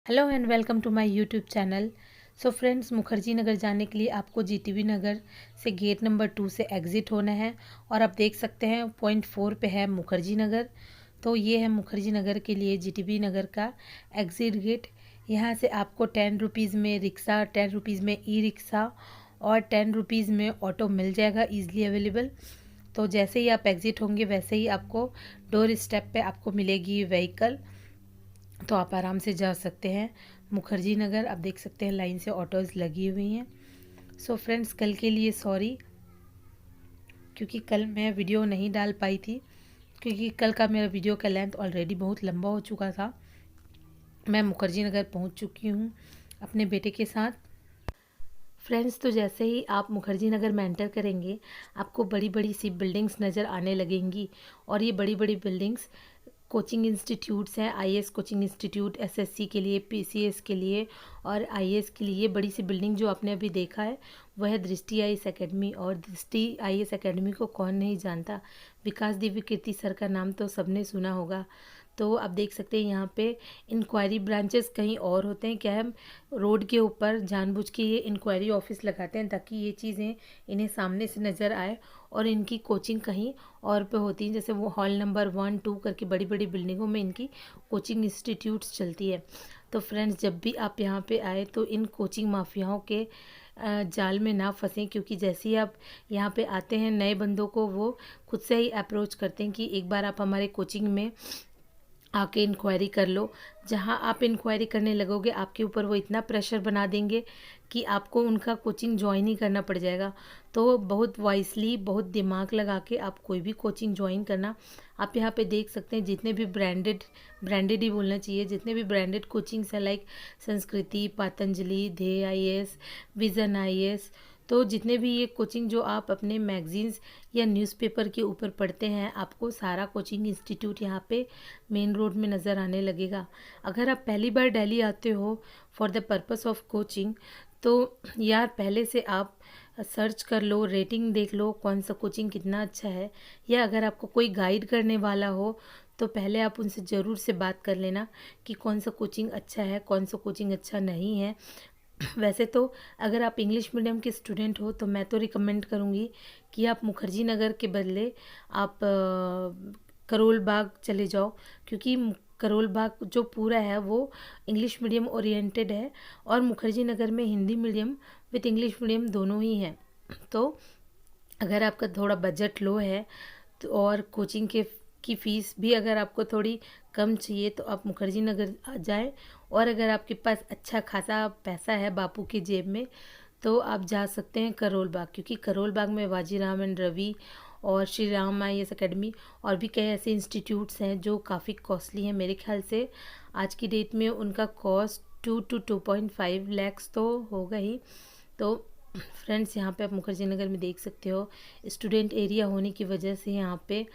Hello and welcome to my YouTube channel. So friends, Mukherjee Nagar जाने के लिए आपको जीटीबी नगर से गेट नंबर 2 से एग्ज़िट होना है। और आप देख सकते हैं पॉइंट 4 पे है मुखर्जी नगर। तो ये है मुखर्जी नगर के लिए जीटीबी नगर का एग्ज़िट गेट। यहाँ से आपको 10 रुपीज़ में रिक्शा, 10 रुपीज़ में ई रिक्शा और 10 रुपीज़ में ऑटो मिल जाएगा ईज़िली अवेलेबल। तो जैसे ही आप एग्ज़िट होंगे वैसे ही आपको डोर स्टेप पे आपको मिलेगी व्हीकल, तो आप आराम से जा सकते हैं मुखर्जी नगर। आप देख सकते हैं लाइन से ऑटोज़ लगी हुई हैं। सो फ्रेंड्स, कल के लिए सॉरी, क्योंकि कल मैं वीडियो नहीं डाल पाई थी, क्योंकि कल का मेरा वीडियो का लेंथ ऑलरेडी बहुत लंबा हो चुका था। मैं मुखर्जी नगर पहुंच चुकी हूं अपने बेटे के साथ। फ्रेंड्स, तो जैसे ही आप मुखर्जी नगर में एंटर करेंगे आपको बड़ी बड़ी सी बिल्डिंग्स नज़र आने लगेंगी। और ये बड़ी बड़ी बिल्डिंग्स कोचिंग इंस्टीट्यूट्स हैं। आईएएस कोचिंग इंस्टीट्यूट, एसएससी के लिए, पीसीएस के लिए और आईएएस के लिए बड़ी सी बिल्डिंग जो आपने अभी देखा है वह है दृष्टि आईएएस एकेडमी। और दृष्टि आईएएस एकेडमी को कौन नहीं जानता, विकास दिव्य कीर्ति सर का नाम तो सबने सुना होगा। तो आप देख सकते हैं यहाँ पे इंक्वायरी ब्रांचेस कहीं और होते हैं। क्या है, रोड के ऊपर जानबूझ के ये इंक्वायरी ऑफिस लगाते हैं ताकि ये चीज़ें इन्हें सामने से नज़र आए। और इनकी कोचिंग कहीं और पे होती है, जैसे वो हॉल नंबर 1, 2 करके बड़ी बड़ी बिल्डिंगों में इनकी कोचिंग इंस्टीट्यूट्स चलती है। तो फ्रेंड्स, जब भी आप यहाँ पे आए तो इन कोचिंग माफियाओं के जाल में ना फंसें, क्योंकि जैसे ही आप यहाँ पे आते हैं नए बंदों को वो खुद से ही अप्रोच करते हैं कि एक बार आप हमारे कोचिंग में आके इंक्वायरी कर लो। जहाँ आप इंक्वायरी करने लगोगे आपके ऊपर वो इतना प्रेशर बना देंगे कि आपको उनका कोचिंग ज्वाइन ही करना पड़ जाएगा। तो बहुत वाइसली, बहुत दिमाग लगा के आप कोई भी कोचिंग ज्वाइन करना। आप यहाँ पे देख सकते हैं जितने भी ब्रांडेड ब्रांडेड ही बोलना चाहिए, जितने भी ब्रांडेड कोचिंग्स हैं लाइक संस्कृति, पतंजलि, ध्येय आईएएस, विजन आईएएस। तो जितने भी ये कोचिंग जो आप अपने मैगजीन्स या न्यूज़पेपर के ऊपर पढ़ते हैं, आपको सारा कोचिंग इंस्टीट्यूट यहाँ पे मेन रोड में नज़र आने लगेगा। अगर आप पहली बार दिल्ली आते हो for the purpose of coaching, तो यार पहले से आप सर्च कर लो, रेटिंग देख लो कौन सा कोचिंग कितना अच्छा है। या अगर आपको कोई गाइड करने वाला हो तो पहले आप उनसे ज़रूर से बात कर लेना कि कौन सा कोचिंग अच्छा है, कौन सा कोचिंग अच्छा नहीं है। वैसे तो अगर आप इंग्लिश मीडियम के स्टूडेंट हो तो मैं तो रिकमेंड करूँगी कि आप मुखर्जी नगर के बदले आप करोल बाग चले जाओ, क्योंकि करोल बाग जो पूरा है वो इंग्लिश मीडियम ओरिएंटेड है और मुखर्जी नगर में Hindi medium with English medium दोनों ही हैं। तो अगर आपका थोड़ा बजट लो है तो और कोचिंग के की फ़ीस भी अगर आपको थोड़ी कम चाहिए तो आप मुखर्जी नगर आ जाएं। और अगर आपके पास अच्छा खासा पैसा है बापू की जेब में तो आप जा सकते हैं करोल बाग, क्योंकि करोल बाग में वाजीराम एंड रवि और श्री राम आईएएस एकेडमी और भी कई ऐसे इंस्टीट्यूट्स हैं जो काफ़ी कॉस्टली हैं। मेरे ख्याल से आज की डेट में उनका कॉस्ट 2 to 2.5 लैक्स तो होगा ही। तो फ्रेंड्स, यहाँ पे आप मुखर्जी नगर में देख सकते हो स्टूडेंट एरिया होने की वजह से यहाँ पे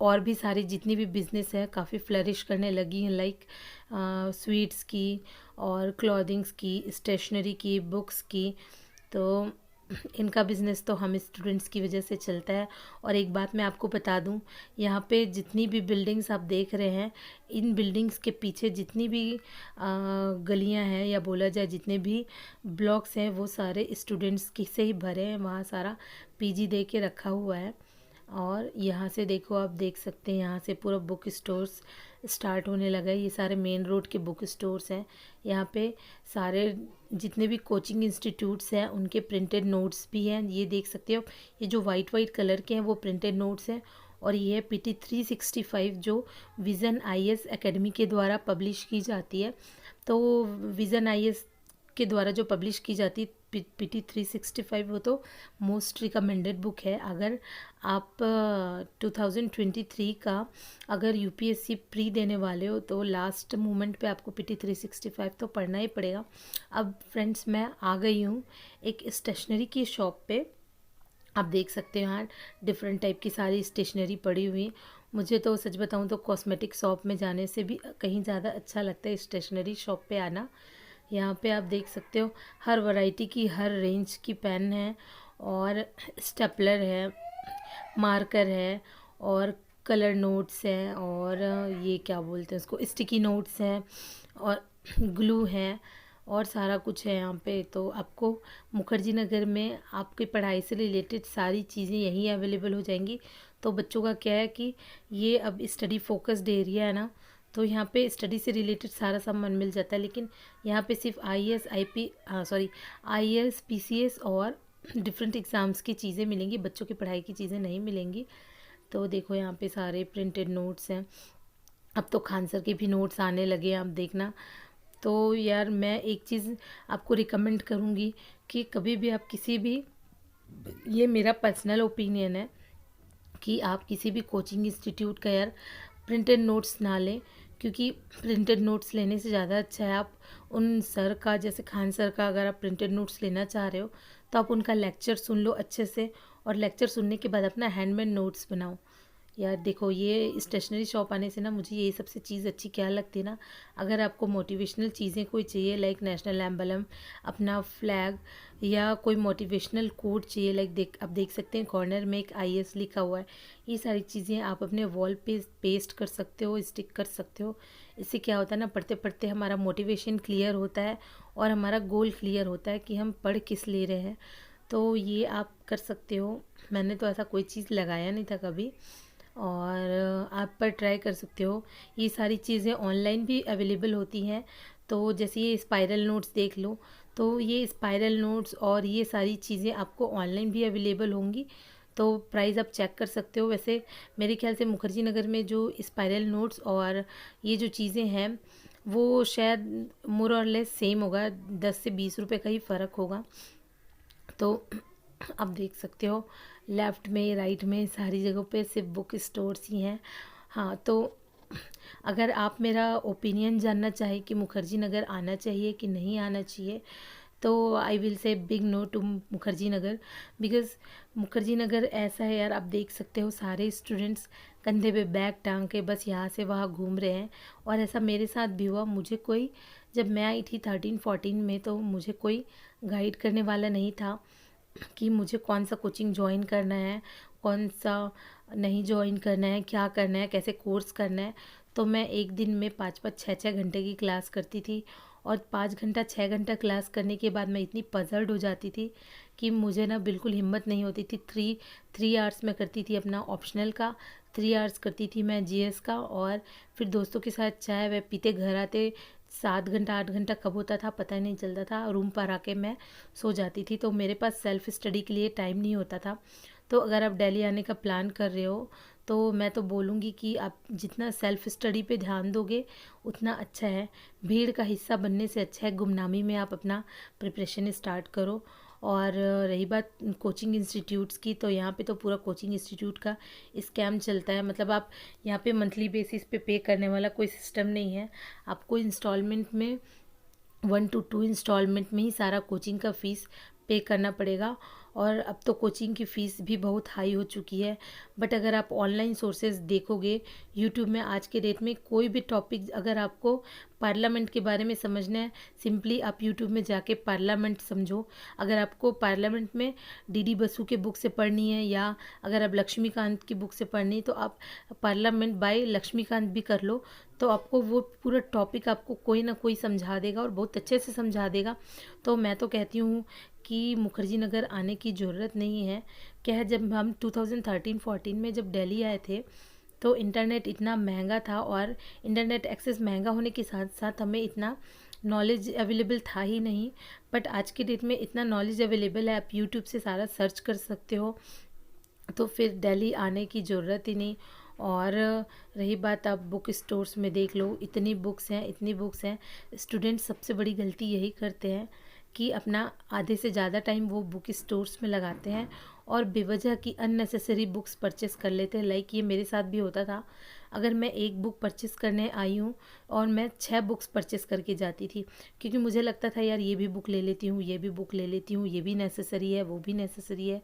और भी सारी जितनी भी बिज़नेस है काफ़ी फ्लरिश करने लगी हैं, लाइक स्वीट्स की और क्लॉथिंग्स की, स्टेशनरी की, बुक्स की। तो इनका बिज़नेस तो हम स्टूडेंट्स की वजह से चलता है। और एक बात मैं आपको बता दूं, यहाँ पे जितनी भी बिल्डिंग्स आप देख रहे हैं, इन बिल्डिंग्स के पीछे जितनी भी गलियां हैं या बोला जाए जितने भी ब्लॉक्स हैं वो सारे स्टूडेंट्स की से ही भरे हैं। वहाँ सारा पीजी दे के रखा हुआ है। और यहाँ से देखो, आप देख सकते हैं यहाँ से पूरा बुक स्टोर्स स्टार्ट होने लगा है। ये सारे मेन रोड के बुक स्टोर्स हैं। यहाँ पे सारे जितने भी कोचिंग इंस्टीट्यूट्स हैं उनके प्रिंटेड नोट्स भी हैं। ये देख सकते हो, ये जो वाइट वाइट कलर के हैं वो प्रिंटेड नोट्स हैं। और ये है पीटी 365 जो विज़न आईएएस एकेडमी के द्वारा पब्लिश की जाती है। तो विज़न आईएएस के द्वारा जो पब्लिश की जाती है पीटी 365 वो तो मोस्ट रिकमेंडेड बुक है। अगर आप 2023 का अगर यूपीएससी प्री देने वाले हो तो लास्ट मोमेंट पे आपको पीटी 365 तो पढ़ना ही पड़ेगा। अब फ्रेंड्स, मैं आ गई हूँ एक स्टेशनरी की शॉप पे। आप देख सकते हो यहाँ डिफरेंट टाइप की सारी स्टेशनरी पड़ी हुई। मुझे तो सच बताऊँ तो कॉस्मेटिक शॉप में जाने से भी कहीं ज़्यादा अच्छा लगता है स्टेशनरी शॉप पे आना। यहाँ पे आप देख सकते हो हर वैरायटी की, हर रेंज की पेन है और स्टेपलर है, मार्कर है और कलर नोट्स हैं और ये क्या बोलते हैं उसको, स्टिकी नोट्स हैं। और ग्लू है और सारा कुछ है यहाँ पे। तो आपको मुखर्जी नगर में आपकी पढ़ाई से रिलेटेड सारी चीज़ें यहीं अवेलेबल हो जाएंगी। तो बच्चों का क्या है कि ये अब स्टडी फोकस्ड एरिया है ना, तो यहाँ पे स्टडी से रिलेटेड सारा सामान मिल जाता है। लेकिन यहाँ पे सिर्फ आईएएस पीसीएस और डिफरेंट एग्ज़ाम्स की चीज़ें मिलेंगी, बच्चों की पढ़ाई की चीज़ें नहीं मिलेंगी। तो देखो यहाँ पे सारे प्रिंटेड नोट्स हैं। अब तो खान सर के भी नोट्स आने लगे हैं, आप देखना। तो यार मैं एक चीज़ आपको रिकमेंड करूँगी कि कभी भी आप किसी भी, ये मेरा पर्सनल ओपिनियन है, कि आप किसी भी कोचिंग इंस्टीट्यूट का यार प्रिंटेड नोट्स ना लें। क्योंकि प्रिंटेड नोट्स लेने से ज़्यादा अच्छा है आप उन सर का, जैसे खान सर का अगर आप प्रिंटेड नोट्स लेना चाह रहे हो तो आप उनका लेक्चर सुन लो अच्छे से, और लेक्चर सुनने के बाद अपना हैंडमेड नोट्स बनाओ। यार देखो, ये स्टेशनरी शॉप आने से ना मुझे ये सबसे चीज़ अच्छी क्या लगती है ना, अगर आपको मोटिवेशनल चीज़ें कोई चाहिए, लाइक नेशनल एम्बलम, अपना फ्लैग, या कोई मोटिवेशनल कोट चाहिए, लाइक आप देख सकते हैं कॉर्नर में एक आईएएस लिखा हुआ है, ये सारी चीज़ें आप अपने वॉल पे पेस्ट कर सकते हो, स्टिक कर सकते हो। इससे क्या होता है ना, पढ़ते पढ़ते हमारा मोटिवेशन क्लियर होता है और हमारा गोल क्लियर होता है कि हम पढ़ किस ले रहे हैं। तो ये आप कर सकते हो। मैंने तो ऐसा कोई चीज़ लगाया नहीं था कभी, और आप पर ट्राई कर सकते हो। ये सारी चीज़ें ऑनलाइन भी अवेलेबल होती हैं। तो जैसे ये स्पाइरल नोट्स देख लो, तो ये स्पाइरल नोट्स और ये सारी चीज़ें आपको ऑनलाइन भी अवेलेबल होंगी। तो प्राइस आप चेक कर सकते हो। वैसे मेरे ख्याल से मुखर्जी नगर में जो स्पाइरल नोट्स और ये जो चीज़ें हैं वो शायद मोर और लेस सेम होगा, 10 से 20 रुपए का ही फ़र्क होगा। तो आप देख सकते हो लेफ़्ट में राइट में सारी जगहों पे सिर्फ बुक स्टोर्स ही हैं। हाँ, तो अगर आप मेरा ओपिनियन जानना चाहें कि मुखर्जी नगर आना चाहिए कि नहीं आना चाहिए, तो I will say big no to Mukherjee Nagar. Because Mukherjee Nagar ऐसा है यार, आप देख सकते हो सारे स्टूडेंट्स कंधे पे बैग टांग के बस यहाँ से वहाँ घूम रहे हैं। और ऐसा मेरे साथ भी हुआ। मुझे कोई, जब मैं आई थी 13-14 में, तो मुझे कोई गाइड करने वाला नहीं था कि मुझे कौन सा कोचिंग ज्वाइन करना है, कौन सा नहीं ज्वाइन करना है, क्या करना है, कैसे कोर्स करना है। तो मैं एक दिन में 5-5 6-6 घंटे की क्लास करती थी, और 5 घंटा 6 घंटा क्लास करने के बाद मैं इतनी पजल्ड हो जाती थी कि मुझे ना बिल्कुल हिम्मत नहीं होती थी। थ्री आवर्स मैं करती थी अपना ऑप्शनल का, 3 आवर्स करती थी मैं जीएस का, और फिर दोस्तों के साथ चाय वह पीते घर आते। 7 घंटा 8 घंटा कब होता था पता ही नहीं चलता था। रूम पर आके मैं सो जाती थी। तो मेरे पास सेल्फ़ स्टडी के लिए टाइम नहीं होता था। तो अगर आप दिल्ली आने का प्लान कर रहे हो, तो मैं तो बोलूँगी कि आप जितना सेल्फ़ स्टडी पे ध्यान दोगे उतना अच्छा है। भीड़ का हिस्सा बनने से अच्छा है गुमनामी में आप अपना प्रिपरेशन स्टार्ट करो। और रही बात कोचिंग इंस्टीट्यूट्स की, तो यहाँ पे तो पूरा कोचिंग इंस्टीट्यूट का स्कैम चलता है। मतलब आप यहाँ पे मंथली बेसिस पे करने वाला कोई सिस्टम नहीं है। आपको इंस्टॉलमेंट में 1 to 2 इंस्टॉलमेंट में ही सारा कोचिंग का फ़ीस पे करना पड़ेगा। और अब तो कोचिंग की फ़ीस भी बहुत हाई हो चुकी है। बट अगर आप ऑनलाइन सोर्सेज देखोगे यूट्यूब में, आज के डेट में कोई भी टॉपिक अगर आपको पार्लियामेंट के बारे में समझना है, सिंपली आप यूट्यूब में जाके पार्लियामेंट समझो। अगर आपको पार्लियामेंट में डीडी बसु के बुक से पढ़नी है, या अगर आप लक्ष्मीकांत की बुक से पढ़नी है, तो आप पार्लियामेंट बाय लक्ष्मीकांत भी कर लो। तो आपको वो पूरा टॉपिक आपको कोई ना कोई समझा देगा, और बहुत अच्छे से समझा देगा। तो मैं तो कहती हूँ कि मुखर्जी नगर आने की ज़रूरत नहीं है। क्या है, जब हम 2013-14 में जब दिल्ली आए थे, तो इंटरनेट इतना महंगा था, और इंटरनेट एक्सेस महंगा होने के साथ साथ हमें इतना नॉलेज अवेलेबल था ही नहीं। बट आज के डेट में इतना नॉलेज अवेलेबल है, आप यूट्यूब से सारा सर्च कर सकते हो। तो फिर दिल्ली आने की ज़रूरत ही नहीं। और रही बात, आप बुक स्टोर्स में देख लो, इतनी बुक्स हैं, इतनी बुक्स हैं। स्टूडेंट्स सबसे बड़ी गलती यही करते हैं कि अपना आधे से ज़्यादा टाइम वो बुक स्टोर्स में लगाते हैं, और बेवजह की अननेसेसरी बुक्स परचेस कर लेते हैं। लाइक ये मेरे साथ भी होता था। अगर मैं एक बुक परचेस करने आई हूँ, और मैं 6 बुक्स परचेस करके जाती थी, क्योंकि मुझे लगता था यार ये भी बुक ले लेती हूँ, ये भी बुक ले लेती हूँ, ये भी नेसेसरी है, वो भी नेसेसरी है।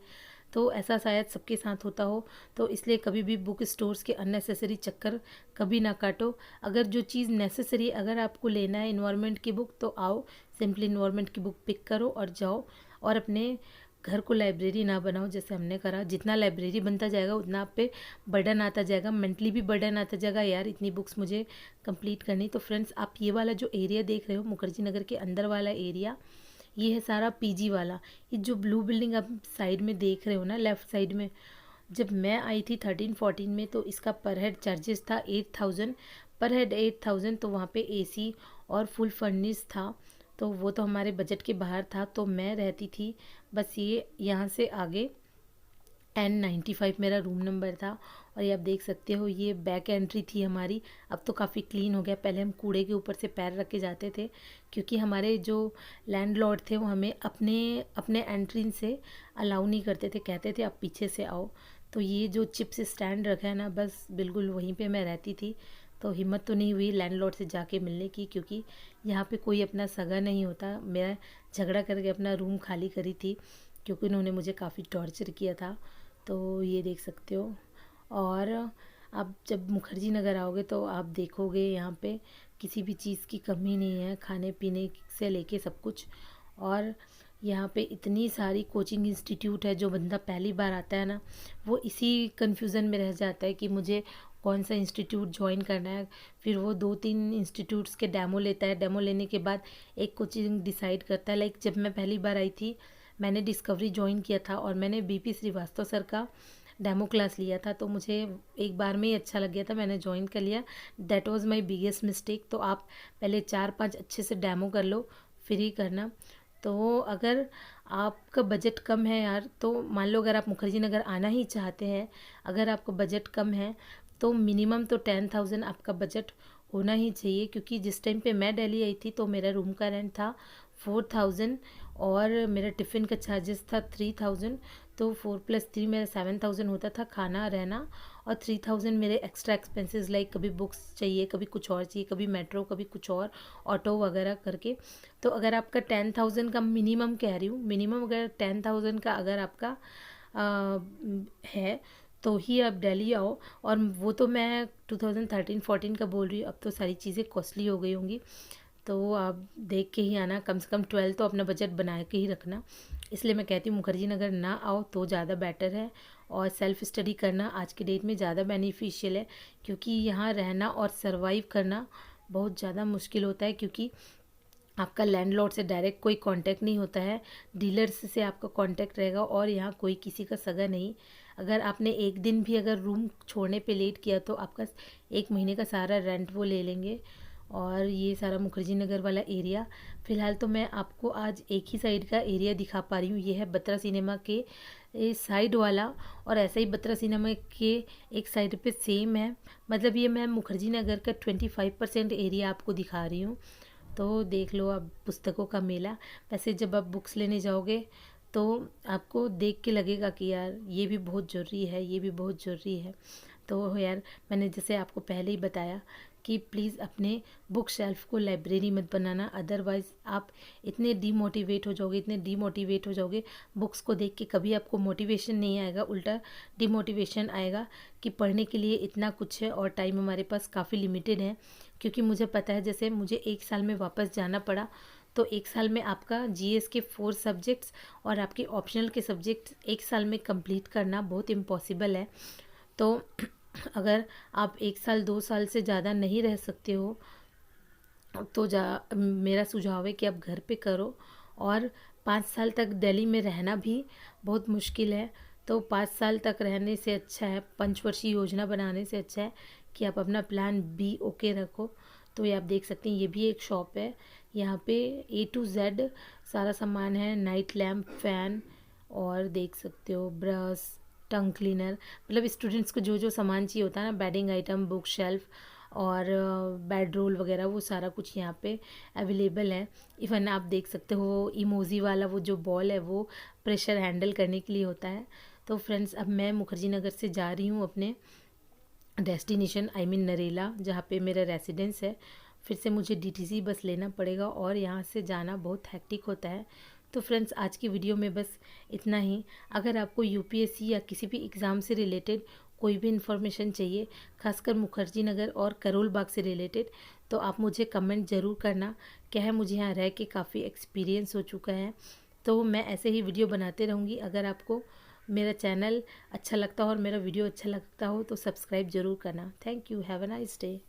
तो ऐसा शायद सबके साथ होता हो। तो इसलिए कभी भी बुक स्टोर्स के अननेसेसरी चक्कर कभी ना काटो। अगर जो चीज़ नेसेसरी, अगर आपको लेना है इन्वायरमेंट की बुक, तो आओ, सिंपली इन्वायरमेंट की बुक पिक करो और जाओ, और अपने घर को लाइब्रेरी ना बनाओ जैसे हमने करा। जितना लाइब्रेरी बनता जाएगा उतना आप पे बर्डन आता जाएगा, मेंटली भी बर्डन आता जाएगा, यार इतनी बुक्स मुझे कंप्लीट करनी। तो फ्रेंड्स आप ये वाला जो एरिया देख रहे हो मुखर्जी नगर के अंदर वाला एरिया, ये है सारा पीजी वाला। ये जो ब्लू बिल्डिंग आप साइड में देख रहे हो ना, लेफ़्ट साइड में, जब मैं आई थी 13-14 में तो इसका पर हेड चार्जेस था 8,000 पर हेड, 8,000। तो वहाँ पे एसी और फुल फर्निश था, तो वो तो हमारे बजट के बाहर था। तो मैं रहती थी बस ये यहाँ से आगे 1095 मेरा रूम नंबर था। और ये आप देख सकते हो ये बैक एंट्री थी हमारी। अब तो काफ़ी क्लीन हो गया, पहले हम कूड़े के ऊपर से पैर रख के जाते थे क्योंकि हमारे जो लैंडलॉर्ड थे वो हमें अपने अपने एंट्री से अलाउ नहीं करते थे, कहते थे आप पीछे से आओ। तो ये जो चिप्स स्टैंड रखा है ना, बस बिल्कुल वहीं पे मैं रहती थी। तो हिम्मत तो नहीं हुई लैंडलॉर्ड से जाके मिलने की, क्योंकि यहाँ पे कोई अपना सगा नहीं होता। मैं झगड़ा करके अपना रूम खाली करी थी क्योंकि उन्होंने मुझे काफ़ी टॉर्चर किया था। तो ये देख सकते हो। और आप जब मुखर्जी नगर आओगे तो आप देखोगे यहाँ पे किसी भी चीज़ की कमी नहीं है, खाने पीने से लेके सब कुछ। और यहाँ पे इतनी सारी कोचिंग इंस्टीट्यूट है, जो बंदा पहली बार आता है ना वो इसी कन्फ्यूज़न में रह जाता है कि मुझे कौन सा इंस्टीट्यूट ज्वाइन करना है। फिर वो 2-3 इंस्टीट्यूट्स के डेमो लेता है, डेमो लेने के बाद एक कोचिंग डिसाइड करता है। लाइक जब मैं पहली बार आई थी मैंने डिस्कवरी ज्वाइन किया था और मैंने बीपी श्रीवास्तव सर का डेमो क्लास लिया था, तो मुझे एक बार में ही अच्छा लग गया था, मैंने ज्वाइन कर लिया। That was my biggest mistake. तो आप पहले 4-5 अच्छे से डेमो कर लो, फिर ही करना। तो अगर आपका बजट कम है यार, तो मान लो अगर आप मुखर्जी नगर आना ही चाहते हैं, अगर आपका बजट कम है तो मिनिमम तो 10,000 आपका बजट होना ही चाहिए। क्योंकि जिस टाइम पे मैं दिल्ली आई थी तो मेरा रूम का रेंट था 4,000 और मेरा टिफ़िन का चार्जेस था 3,000। तो 4 + 3 मेरा 7,000 होता था खाना रहना, और 3,000 मेरे एक्स्ट्रा एक्सपेंसेस लाइक कभी बुक्स चाहिए, कभी कुछ और चाहिए, कभी मेट्रो, कभी कुछ और ऑटो वगैरह करके। तो अगर आपका 10,000 का मिनिमम कह रही हूँ, मिनिमम अगर 10,000 का अगर आपका है तो ही आप दिल्ली आओ। और वो तो मैं 2013-14 का बोल रही हूँ, अब तो सारी चीज़ें कॉस्टली हो गई होंगी। तो आप देख के ही आना, कम से कम 12 तो अपना बजट बना के ही रखना। इसलिए मैं कहती हूँ मुखर्जी नगर ना आओ तो ज़्यादा बेटर है। और सेल्फ़ स्टडी करना आज के डेट में ज़्यादा बेनिफिशियल है, क्योंकि यहाँ रहना और सर्वाइव करना बहुत ज़्यादा मुश्किल होता है। क्योंकि आपका लैंडलॉर्ड से डायरेक्ट कोई कांटेक्ट नहीं होता है, डीलर्स से आपका कांटेक्ट रहेगा, और यहाँ कोई किसी का सगा नहीं। अगर आपने एक दिन भी अगर रूम छोड़ने पे लेट किया तो आपका 1 महीने का सारा रेंट वो ले लेंगे। और ये सारा मुखर्जी नगर वाला एरिया। फ़िलहाल तो मैं आपको आज एक ही साइड का एरिया दिखा पा रही हूँ, ये है बत्रा सिनेमा के साइड वाला। और ऐसा ही बत्रा सिनेमा के एक साइड पे सेम है, मतलब ये मैं मुखर्जी नगर का 25% एरिया आपको दिखा रही हूँ। तो देख लो अब पुस्तकों का मेला। वैसे जब आप बुक्स लेने जाओगे तो आपको देख के लगेगा कि यार ये भी बहुत ज़रूरी है, ये भी बहुत ज़रूरी है। तो यार मैंने जैसे आपको पहले ही बताया कि प्लीज़ अपने बुक शेल्फ़ को लाइब्रेरी मत बनाना, अदरवाइज़ आप इतने डीमोटिवेट हो जाओगे, इतने डीमोटिवेट हो जाओगे, बुक्स को देख के कभी आपको मोटिवेशन नहीं आएगा, उल्टा डीमोटिवेशन आएगा कि पढ़ने के लिए इतना कुछ है और टाइम हमारे पास काफ़ी लिमिटेड है। क्योंकि मुझे पता है जैसे मुझे 1 साल में वापस जाना पड़ा, तो 1 साल में आपका जीएस के 4 सब्जेक्ट्स और आपके ऑप्शनल के सब्जेक्ट्स 1 साल में कंप्लीट करना बहुत इम्पॉसिबल है। तो अगर आप 1 साल 2 साल से ज़्यादा नहीं रह सकते हो तो मेरा सुझाव है कि आप घर पे करो। और 5 साल तक दिल्ली में रहना भी बहुत मुश्किल है, तो 5 साल तक रहने से अच्छा है, पंचवर्षीय योजना बनाने से अच्छा है कि आप अपना प्लान बी ओके रखो। तो ये आप देख सकते हैं, ये भी एक शॉप है, यहाँ पे A to Z सारा सामान है, नाइट लैम्प, फ़ैन, और देख सकते हो ब्रश, टंग क्लीनर, मतलब स्टूडेंट्स को जो जो सामान चाहिए होता है ना, बेडिंग आइटम, बुक शेल्फ और बेड रोल वगैरह, वो सारा कुछ यहाँ पे अवेलेबल है। इवन आप देख सकते हो इमोजी वाला वो जो बॉल है वो प्रेशर हैंडल करने के लिए होता है। तो फ्रेंड्स अब मैं मुखर्जी नगर से जा रही हूँ अपने डेस्टिनेशन, आई मीन नरेला, जहाँ पे मेरा रेसिडेंस है। फिर से मुझे डीटीसी बस लेना पड़ेगा और यहाँ से जाना बहुत हैक्टिक होता है। तो फ्रेंड्स आज की वीडियो में बस इतना ही। अगर आपको यूपीएससी या किसी भी एग्ज़ाम से रिलेटेड कोई भी इन्फॉर्मेशन चाहिए, खासकर मुखर्जी नगर और करोल बाग से रिलेटेड, तो आप मुझे कमेंट ज़रूर करना। क्या है, मुझे यहाँ रह के काफ़ी एक्सपीरियंस हो चुका है, तो मैं ऐसे ही वीडियो बनाते रहूँगी। अगर आपको मेरा चैनल अच्छा लगता हो और मेरा वीडियो अच्छा लगता हो तो सब्सक्राइब ज़रूर करना। Thank you, have a nice day.